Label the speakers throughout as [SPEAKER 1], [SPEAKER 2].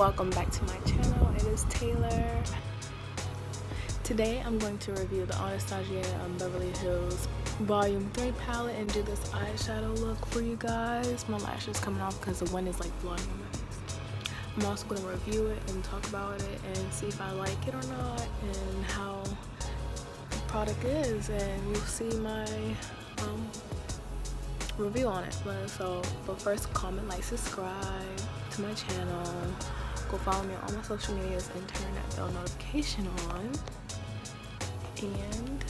[SPEAKER 1] Welcome back to my channel. It is Taylor. Today I'm going to review the Anastasia Beverly Hills Volume 3 palette and do this eyeshadow look for you guys. My lashes coming off because the wind is like blowing on my face. I'm also going to review it and talk about it and see if I like it or not and how the product is, and you'll see my review on it. But first, comment, like, subscribe to my channel, go follow me on all my social medias, and turn that bell notification on. And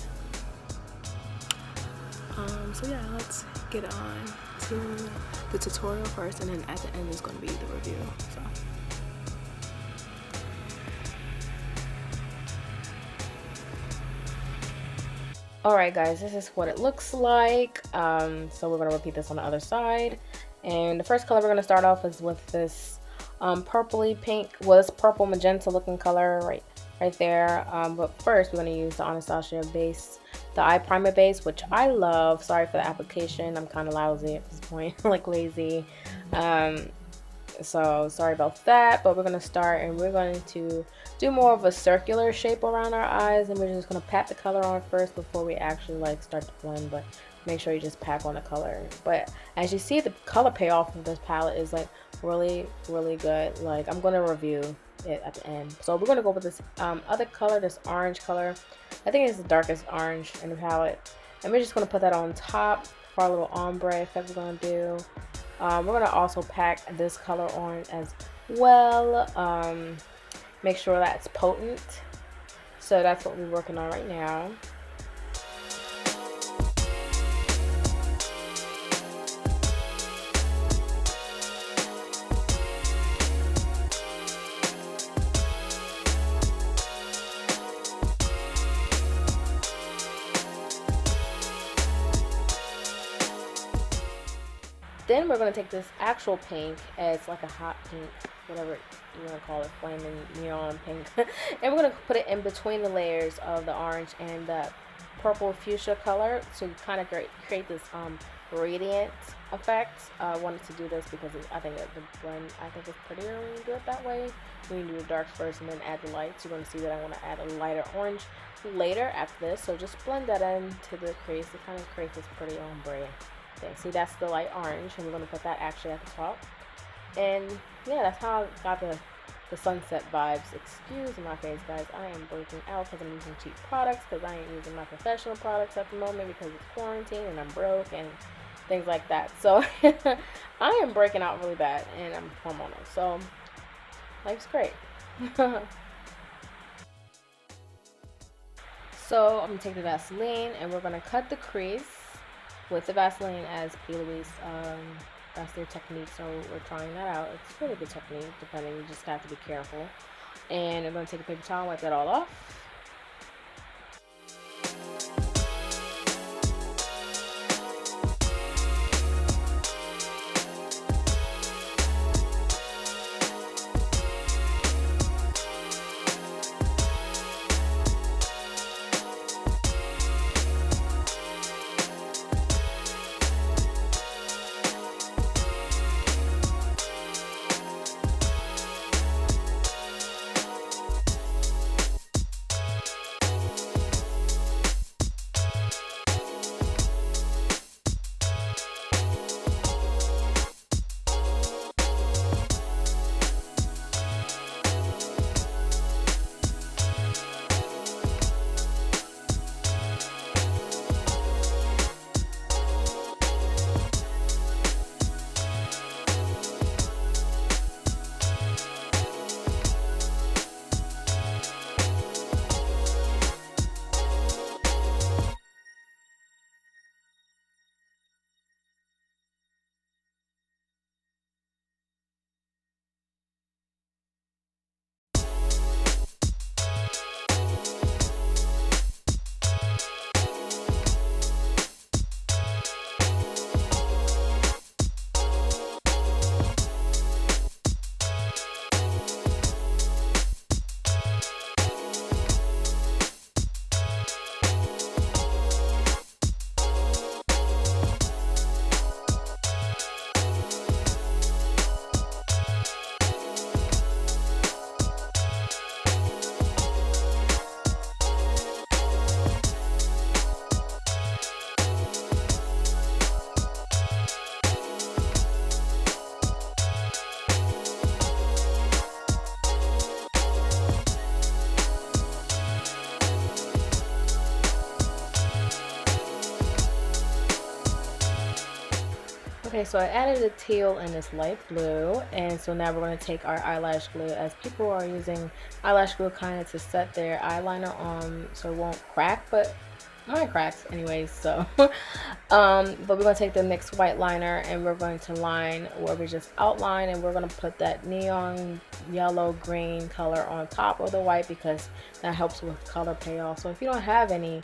[SPEAKER 1] so yeah, let's get on to the tutorial first, and then at the end is going to be the review. So alright guys, this is what it looks like. So we're going to repeat this on the other side. And the first color we're going to start off is with this purpley pink, well, it's purple magenta looking color right there. But first we're going to use the Anastasia base, the eye primer base, which I love. Sorry for the application, I'm kind of lousy at this point, like lazy. So sorry about that, but we're going to start and we're going to do more of a circular shape around our eyes, and we're just going to pat the color on first before we actually like start to blend. But make sure you just pack on the color. But as you see, the color payoff of this palette is like really good. Like, I'm going to review it at the end. So we're going to go with this other color, this orange color. I think it's the darkest orange in the palette, and we're just going to put that on top for our little ombre effect we're going to do. We're going to also pack this color on as well. Make sure that's potent. So that's what we're working on right now. Then we're going to take this actual pink, it's like a hot pink, whatever you want to call it, flaming neon pink, and we're going to put it in between the layers of the orange and the purple fuchsia color to kind of create this radiant effect. I wanted to do this because I think that the blend, I think it's prettier when you do it that way. When you do the darks first and then add the lights, you're going to see that I want to add a lighter orange later after this. So just blend that into the crease to kind of create this pretty ombre thing. See, that's the light orange, and we're going to put that actually at the top. And yeah, that's how I got the sunset vibes. Excuse my face, guys, I am breaking out because I'm using cheap products, because I ain't using my professional products at the moment because it's quarantine and I'm broke and things like that. So I am breaking out really bad and I'm hormonal, so life's great. So I'm gonna take the Vaseline and we're gonna cut the crease with the Vaseline as P. Louise. That's their technique, so we're trying that out. It's a really good technique, depending. You just have to be careful. And I'm going to take a paper towel, wipe that all off. Okay, so I added a teal and this light blue, and so now we're going to take our eyelash glue, as people are using eyelash glue kind of to set their eyeliner on so it won't crack, but mine cracks anyways. So but we're going to take the NYX white liner and we're going to line where we just outline, and we're going to put that neon yellow green color on top of the white because that helps with color payoff. So if you don't have any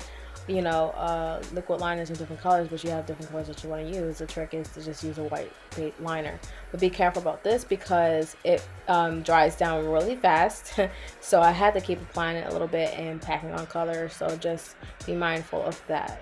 [SPEAKER 1] liquid liners in different colors, but you have different colors that you want to use, the trick is to just use a white liner. But be careful about this because it dries down really fast. So I had to keep applying it a little bit and packing on color, so just be mindful of that.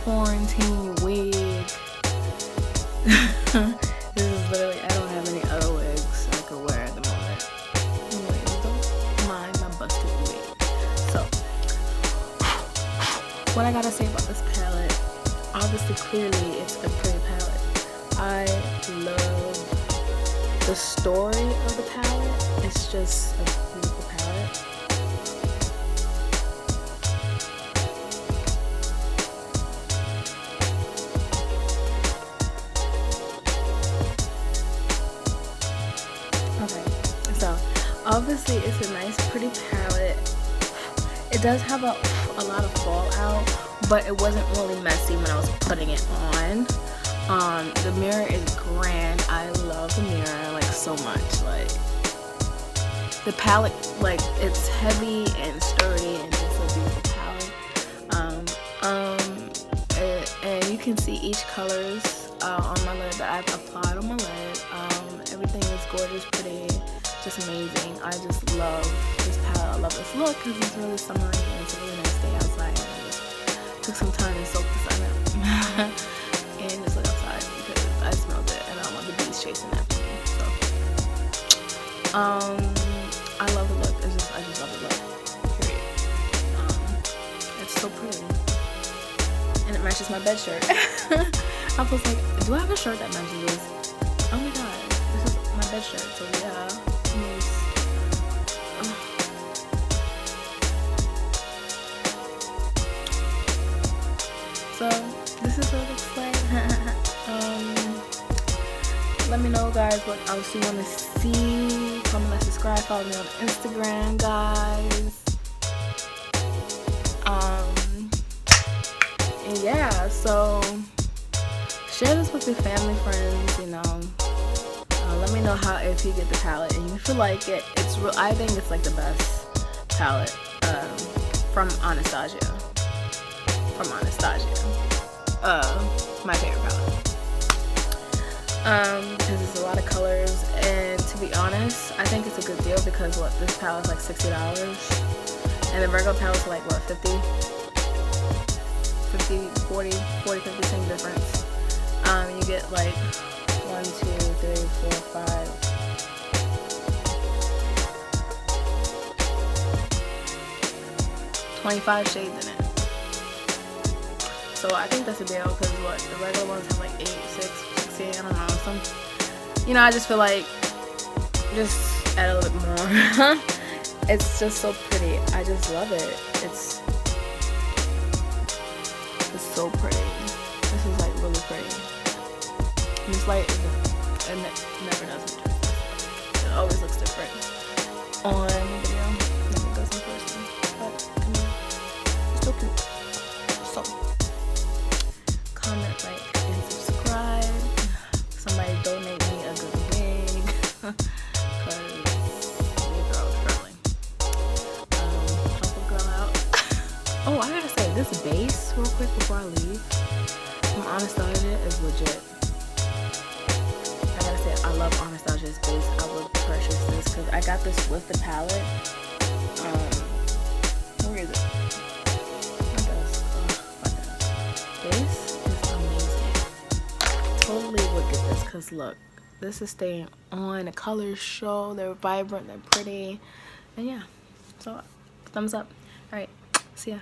[SPEAKER 1] Quarantine wig. This is literally, I don't have any other wigs I could wear at the moment. Anyways, don't mind my busted wig. So, what I gotta say about this palette, obviously clearly it's a pretty palette. I love the story of the palette. It's just a beautiful palette. Obviously it's a nice pretty palette. It does have a lot of fallout, but it wasn't really messy when I was putting it on.
[SPEAKER 2] The mirror is grand. I love the mirror like so much. Like the palette, like it's heavy and sturdy and it's a beautiful palette. And you can see each colors on my lid that I've applied on my lid. Everything is gorgeous, pretty, just amazing. I just love this palette. I love this look because it's really summery and it's a really nice day outside. And I just took some time to soak the sun up and just look outside because I smelled it and I don't want the bees chasing after me. So, I love the look. I just love the look. Period. It's so pretty. And it matches my bed shirt. I was like, do I have a shirt that matches this? Oh my god, this is my bed shirt. So yeah, so this is what it looks like. Let me know, guys, what else you want to see. Comment, like, subscribe, follow me on Instagram, guys. And yeah, so share this with your family, friends, you know. Let me know how, if you get the palette and you feel like it's real. I think it's like the best palette from Anastasia. My favorite palette. Because there's a lot of colors, and to be honest, I think it's a good deal because this palette's like $60, and the regular palette's like what, 50, 40, 50, same difference. You get like 1, 2, 3, 4, 5. $25 shades in it. So I think that's a deal because the regular ones have like 8, 6, 16, I don't know, some, you know, I just feel like just add a little bit more. It's just so pretty. I just love it. It's so pretty. This is like really pretty. And this light it never does it justice. It always looks different on video than it does in person. But I mean, it's still cute. So comment, like, and subscribe. Somebody donate me a good wig. Cause your girl is struggling. Help a girl out. Oh, I gotta say, this base real quick before I leave from Anastasia is legit. I gotta say, I love Anastasia's base. I would purchase this because I got this with the palette. Where is it? My desk. Base is amazing. Totally would get this because look, this is staying on. The colors show. They're vibrant. They're pretty. And yeah. So thumbs up. All right. See ya.